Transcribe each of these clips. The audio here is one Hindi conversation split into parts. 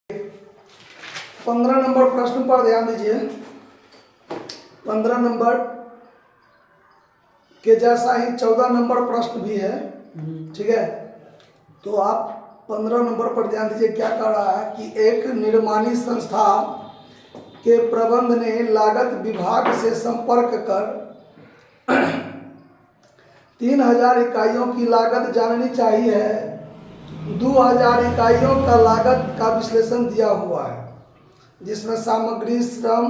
15 नंबर प्रश्न पर ध्यान दीजिए। 15 नंबर के जैसा ही 14 नंबर प्रश्न भी है, ठीक है। तो आप 15 नंबर पर ध्यान दीजिए। क्या कह रहा है कि एक निर्माणी संस्था के प्रबंध ने लागत विभाग से संपर्क कर 3000 इकाइयों की लागत जाननी चाहिए। 2000 इकाइयों का लागत का विश्लेषण दिया हुआ है, जिसमें सामग्री, श्रम,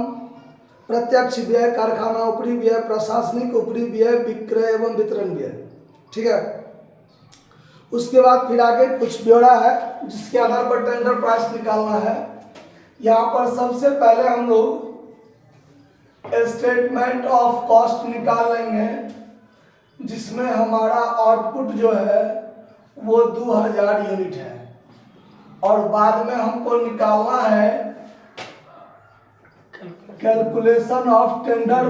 प्रत्यक्ष व्यय, कारखाना ऊपरी व्यय, प्रशासनिक ऊपरी व्यय, विक्रय एवं वितरण व्यय, ठीक है। उसके बाद फिर आगे कुछ ब्यौरा है जिसके आधार पर टेंडर प्राइस निकालना है। यहाँ पर सबसे पहले हम लोग स्टेटमेंट ऑफ कॉस्ट निकाल लेंगे, जिसमें हमारा आउटपुट जो है वो 2000 यूनिट है। और बाद में हमको निकालना है कैलकुलेशन ऑफ टेंडर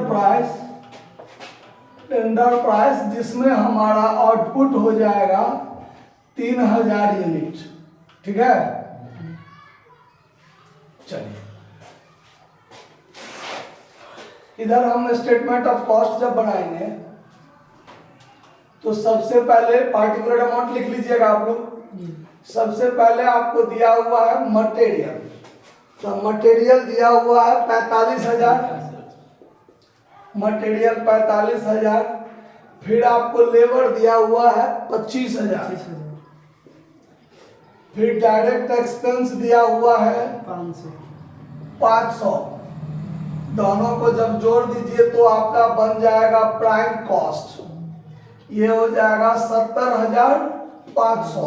प्राइस, जिसमें हमारा आउटपुट हो जाएगा 3000 यूनिट, ठीक है। चलिए, इधर हम स्टेटमेंट ऑफ कॉस्ट जब बनाएंगे तो सबसे पहले पार्टिकुलर अमाउंट लिख लीजिएगा आप लोग। सबसे पहले आपको दिया हुआ है मटेरियल, तो मटेरियल दिया हुआ है 45,000, मटेरियल 45,000। फिर आपको लेबर दिया हुआ है 25,000। फिर डायरेक्ट एक्सपेंस दिया हुआ है 500। दोनों को जब जोड़ दीजिए तो आपका बन जाएगा प्राइम कॉस्ट, ये हो जाएगा 70,500।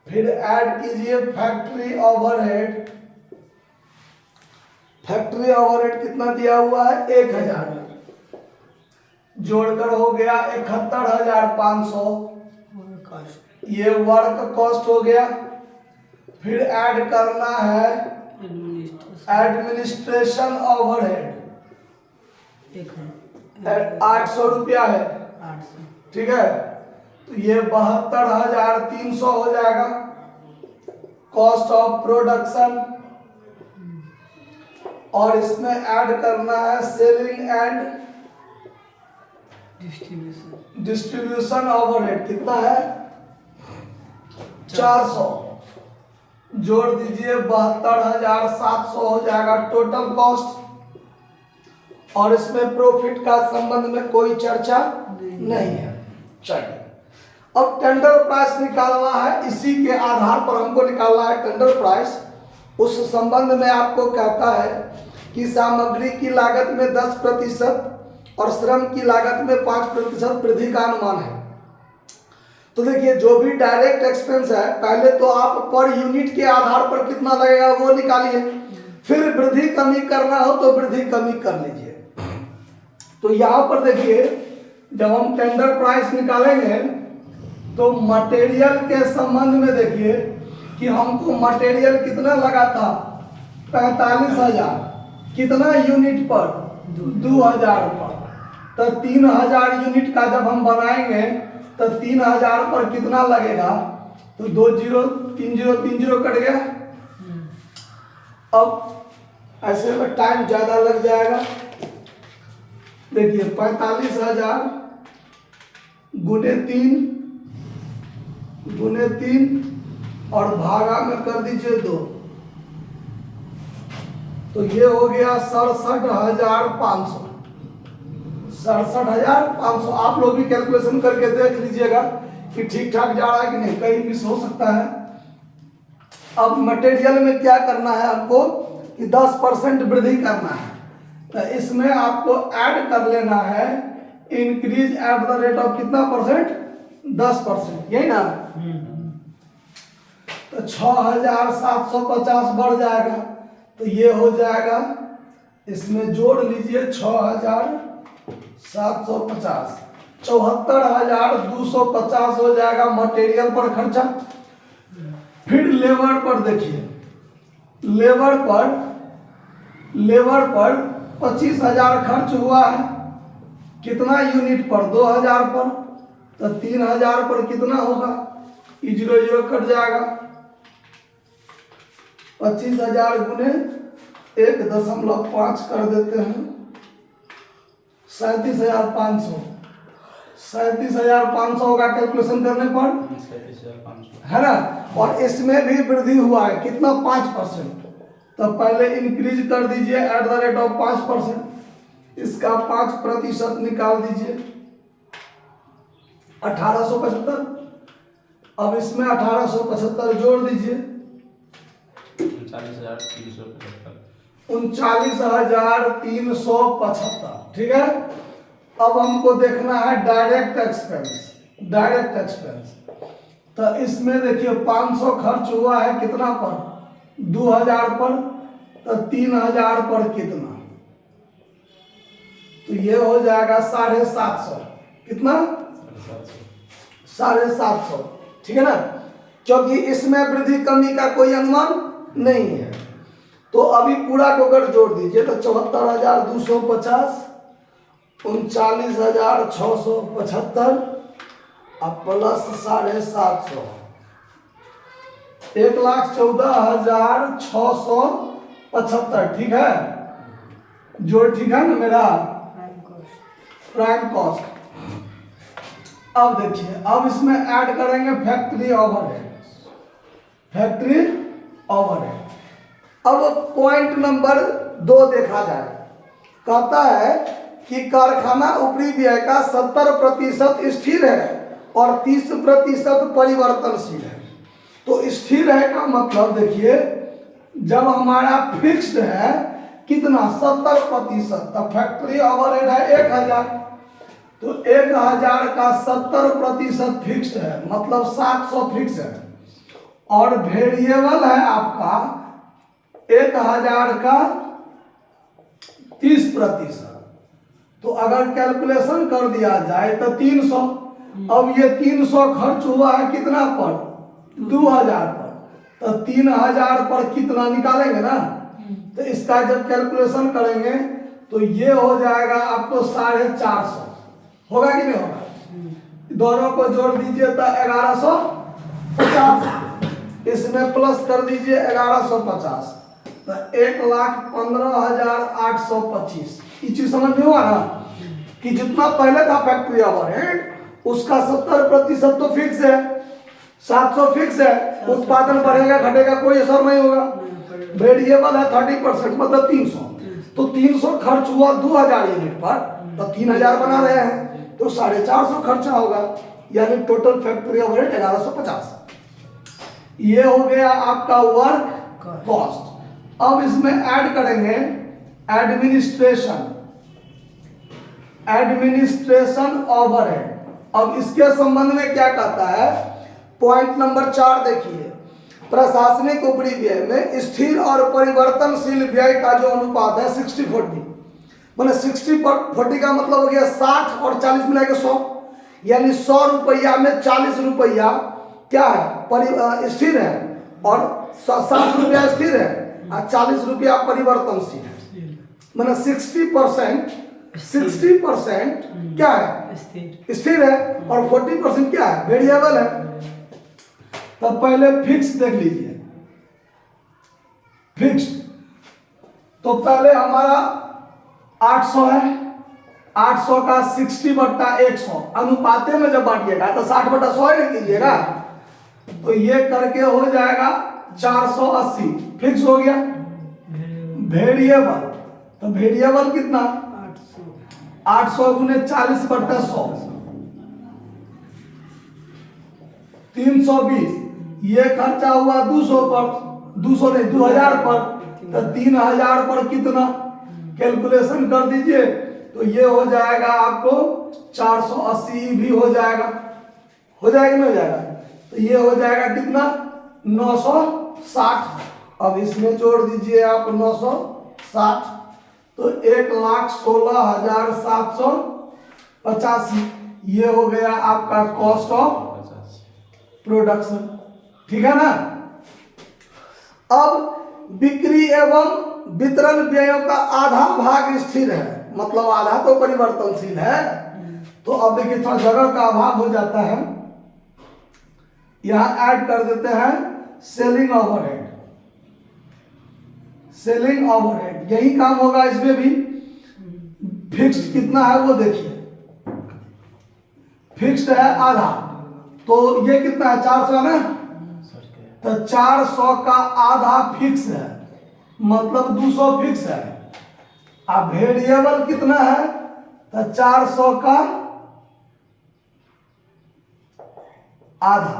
फिर ऐड कीजिए फैक्ट्री ओवरहेड। फैक्ट्री ओवरहेड कितना दिया हुआ है? 1000, जोड़कर हो गया 71,500। ये वर्क कॉस्ट हो गया। फिर ऐड करना है एडमिनिस्ट्रेशन ओवरहेड, 800 रुपया है, ठीक है। तो ये 72,300 हो जाएगा। कॉस्ट ऑफ प्रोडक्शन, और इसमें ऐड करना है सेलिंग एंड डिस्ट्रीब्यूशन ओवरहेड, कितना है? 400। जोड़ दीजिए 72,700 हो जाएगा टोटल कॉस्ट। और इसमें प्रॉफिट का संबंध में कोई चर्चा नहीं है। चलिए, अब टेंडर प्राइस निकालना है। इसी के आधार पर हमको निकालना है टेंडर प्राइस। उस संबंध में आपको कहता है कि सामग्री की लागत में 10% और श्रम की लागत में 5% वृद्धि का अनुमान है। तो देखिए, जो भी डायरेक्ट एक्सपेंस है, पहले तो आप पर यूनिट के आधार पर कितना लगेगा वो निकालिए। फिर वृद्धि कमी करना हो तो वृद्धि कमी कर लीजिए। तो यहाँ पर देखिए, जब हम टेंडर प्राइस निकालेंगे तो मटेरियल के संबंध में देखिए कि हमको मटेरियल कितना लगा था? 45,000। कितना यूनिट पर? 2000 पर। तो 3000 यूनिट का जब हम बनाएंगे तो 3000 पर कितना लगेगा? तो 20 कट गया। अब ऐसे में टाइम ज्यादा लग जाएगा। देखिए, 45,000 गुने 3 और भागा में कर दीजिए 2, तो ये हो गया 67,500। 67,500। आप लोग भी कैलकुलेशन करके देख लीजिएगा कि ठीक ठाक जा रहा है कि नहीं, कहीं मिस हो सकता है। अब मटेरियल में क्या करना है आपको कि 10% वृद्धि करना है। तो इसमें आपको ऐड कर लेना है increase at the rate of कितना परसेंट? 10%, यही ना। तो 6,750 बढ़ जाएगा। तो ये हो जाएगा, इसमें जोड़ लीजिए 6,750, 74,250 हो जाएगा मटेरियल पर खर्चा। फिर लेबर पर देखिए, लेबर पर 25,000 खर्च हुआ है। कितना यूनिट पर? 2000 पर। तो 3000 पर कितना होगा? 0 कट जाएगा। 25,000 गुने 1.5 कर देते हैं, 37,500। 37,500 का कैलकुलेशन करने पर 37,500 है ना। और इसमें भी वृद्धि हुआ है कितना, 5%। तो पहले इंक्रीज कर दीजिए एट द रेट ऑफ 5%। इसका 5% निकाल दीजिए, 1875। अब इसमें 1875 जोड़ दीजिए, 39,375। 39,375। ठीक है। अब हमको देखना है डायरेक्ट एक्सपेंस। डायरेक्ट एक्सपेंस तो इसमें देखिए 500 खर्च हुआ है कितना पर, 2,000 पर, तो 3,000 पर कितना, तो ये हो जाएगा 750। कितना, 750। ठीक है ना, क्योंकि इसमें वृद्धि कमी का कोई अनुमान नहीं है। तो अभी पूरा को अगर जोड़ दीजिए तो 74,250, 39,675 और प्लस 750, 1,14,675। ठीक है, जोड़ ठीक है ना मेरा, प्राइम कॉस्ट। अब देखिए, अब इसमें ऐड करेंगे फैक्ट्री ओवरहेड। Factory overhead. अब पॉइंट नंबर 2 देखा जाए, कहता है कि कारखाना ऊपरी व्यय का 70% स्थिर है और 30% परिवर्तनशील है। तो स्थिर है का मतलब देखिए, जब हमारा फिक्स्ड है कितना, 70%, तो फैक्ट्री ओवरहेड है 1,000, तो 1,000 का 70% फिक्स्ड है, मतलब 700 फिक्स है, और वेरिएबल है आपका 1,000 का 30%। तो अगर कैलकुलेशन कर दिया जाए तो 300। अब ये 300 खर्च हुआ है कितना पर, 2,000 पर, तो 3,000 पर कितना निकालेंगे ना, तो इसका जब कैलकुलेशन करेंगे तो ये हो जाएगा आपको 450। होगा कि नहीं होगा, दोनों को जोड़ दीजिए तो 1,150, इसमें प्लस कर दीजिए 1,150, तो 1,15,825। ये चीज समझ में हुआ ना, कि जितना पहले था फैक्ट्री ओवरहेड उसका 70% तो फिक्स है, 700 फिक्स है, उत्पादन बढ़ेगा घटेगा कोई असर नहीं होगा। वेरिएबल है 30%, मतलब 300। तो 300 खर्च हुआ 2,000 यूनिट पर, तो 3,000 बना रहे हैं, तो 450 खर्चा होगा, यानी टोटल फैक्ट्री ओवरहेड 1,150। ये हो गया आपका वर्क कॉस्ट। अब इसमें ऐड करेंगे एडमिनिस्ट्रेशन। Administration overhead. अब इसके संबंध में क्या कहता है, पॉइंट नंबर 4 देखिए, प्रशासनिक ऊपरी व्यय में स्थिर और परिवर्तनशील व्यय का जो अनुपात है 60-40, मतलब 60-40 का मतलब हो गया 60 और 40 मिला के 100, यानी 100 रुपया में 40 रुपया क्या है, स्थिर है, और 60 रुपया स्थिर है और 40 रुपया परिवर्तनशील है, मतलब 60% क्या है, स्थिर है, और 40% क्या है, वेरिएबल है। तो पहले फिक्स देख लीजिए, फिक्स तो पहले हमारा 800 है, 800 का 60/100 अनुपाते में जब बांटिएगा तो 60/100 ही नहीं कीजिएगा, तो ये करके हो जाएगा 480। फिक्स हो गया। वेरिएबल, तो वेरिएबल कितना, 800 गुने 40/100, 320। ये खर्चा हुआ 200 पर, 200 नहीं 2,000 पर, तो 3,000 पर कितना, कैलकुलेशन कर दीजिए, तो ये हो जाएगा आपको 480 भी हो जाएगा। हो जाएगा नहीं हो जाएगा, तो ये हो जाएगा कितना, 960। अब इसमें जोड़ दीजिए आप 960, तो 1,16,785। ये हो गया आपका कॉस्ट ऑफ प्रोडक्शन। ठीक है ना। अब बिक्री एवं वितरण व्ययों का आधा भाग स्थिर है, मतलब आधा तो परिवर्तनशील है। तो अब देखिए थोड़ा जगह का अभाव हो जाता है, यहां ऐड कर देते हैं सेलिंग ओवरहेड। सेलिंग ओवरहेड, यही काम होगा इसमें भी। फिक्स्ड कितना है वो देखिए, फिक्स्ड है आधा, तो ये कितना है 400 ना, तो 400 का आधा फिक्स है, मतलब 200 फिक्स है। अब वेरिएबल कितना है, तो 400 का आधा,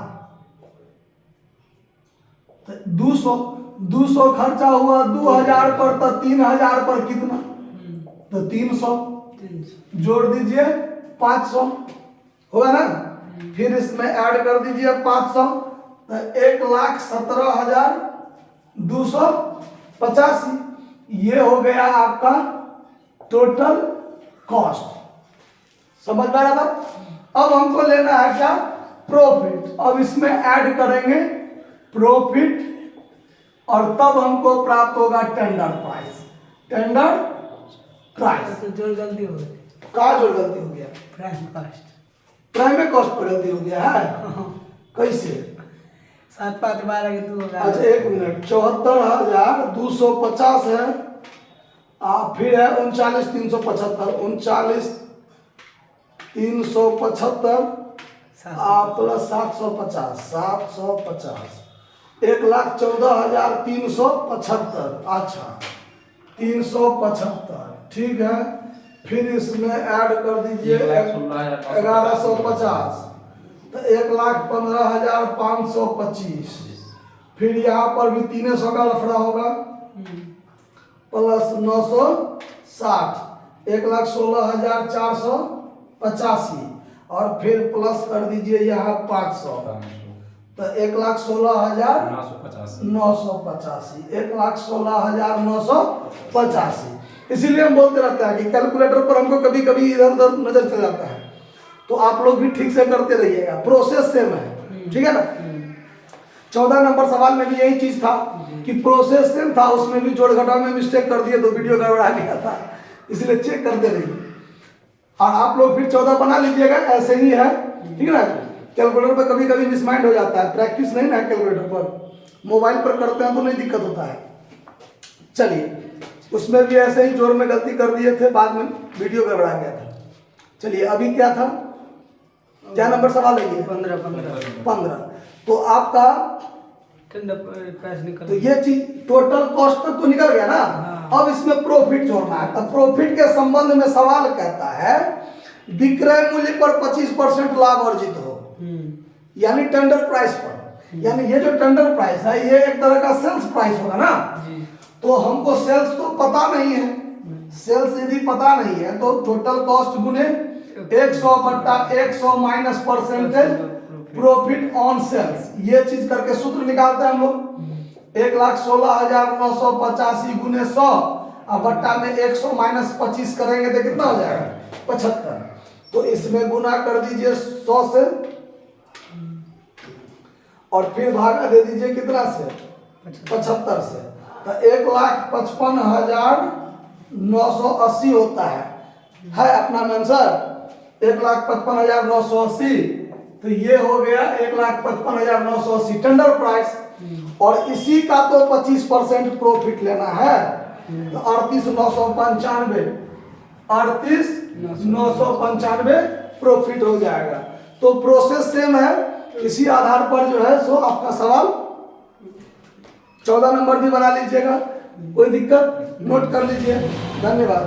तो 200 खर्चा हुआ 2000 पर, तो 3000 पर कितना, तो 300 जोड़ दीजिए 500 होगा ना, फिर इसमें ऐड कर दीजिए 500, तो 1,17,285, ये हो गया आपका टोटल कॉस्ट। समझ में आया बात? अब हमको लेना है क्या, प्रॉफिट। अब इसमें ऐड करेंगे प्रॉफिट और तब हमको प्राप्त होगा टेंडर प्राइस। टेंडर प्राइस तो जोड़ गलती हो गई, का जो गलती हो गया, prime cost primary cost per गलती हो गया है। कैसे? 7 5 12 के 2 होगा। अच्छा 1 मिनट, 74,250 है, फिर है 39,375, 39,375 प्लस 750, 1,14,375। अच्छा 375, ठीक है। फिर इसमें ऐड कर दीजिए 1150, तो 1,15,525। फिर यहाँ पर भी 300 का लफड़ा होगा, प्लस 960, 1,16,485, और फिर प्लस कर दीजिए यहाँ 500, तो 1,16,985, 1,16,985। इसीलिए हम बोलते रहते हैं कि कैलकुलेटर पर हमको कभी कभी इधर उधर नजर चल जाता है, तो आप लोग भी ठीक से करते रहिएगा, प्रोसेस सेम है, ठीक है ना। 14 नंबर सवाल में भी यही चीज था कि प्रोसेस सेम था, उसमें भी जोड़ घटाव में मिस्टेक कर दिए तो वीडियो गड़बड़ा गया था, इसलिए चेक करते रहिए। और आप लोग फिर 14 बना लीजिएगा, ऐसे ही है, ठीक है ना। कैलकुलेटर पर कभी कभी मिसमाइंड हो जाता है, प्रैक्टिस नहीं ना कैलकुलेटर पर, मोबाइल पर करते हैं तो नहीं दिक्कत होता है। चलिए उसमें भी ऐसे ही जोड़ में गलती कर दिए थे, बाद में वीडियो गड़बड़ा गया था। चलिए अभी क्या था, क्या नंबर सवाल है ये, 15। तो आपका टेंडर प्राइस निकल, तो ये चीज टोटल कॉस्ट तक तो निकल गया ना। अब इसमें प्रॉफिट जोड़ना है, तो प्रॉफिट के संबंध में सवाल कहता है विक्रय मूल्य पर 25% लाभ अर्जित हो, यानी टेंडर प्राइस पर, यानी ये जो टेंडर प्राइस है ये एक तरह का सेल्स प्राइस होगा ना। तो हमको सेल्स तो पता नहीं है, सेल्स यदि पता नहीं है तो टोटल कॉस्ट गुने 100/100 minus percentage profit on sales, ये चीज करके सूत्र निकालते हैं हम लोग। 1,16,985 गुने 100 और बट्टा में 100 माइनस 25 करेंगे तो कितना हो जाएगा 75। तो इसमें गुना कर दीजिए 100 से और फिर भागा दे दीजिए कितना से 75 से, तो 1,55,980 होता है अपना में आंसर 1,55,980। तो ये हो गया 1,55,980 टेंडर प्राइस, और इसी का तो 25% प्रॉफिट लेना है, तो 38,995 प्रॉफिट हो जाएगा। तो प्रोसेस सेम है, इसी आधार पर जो है सो आपका सवाल 14 नंबर भी बना लीजिएगा, कोई दिक्कत नोट कर लीजिए। धन्यवाद।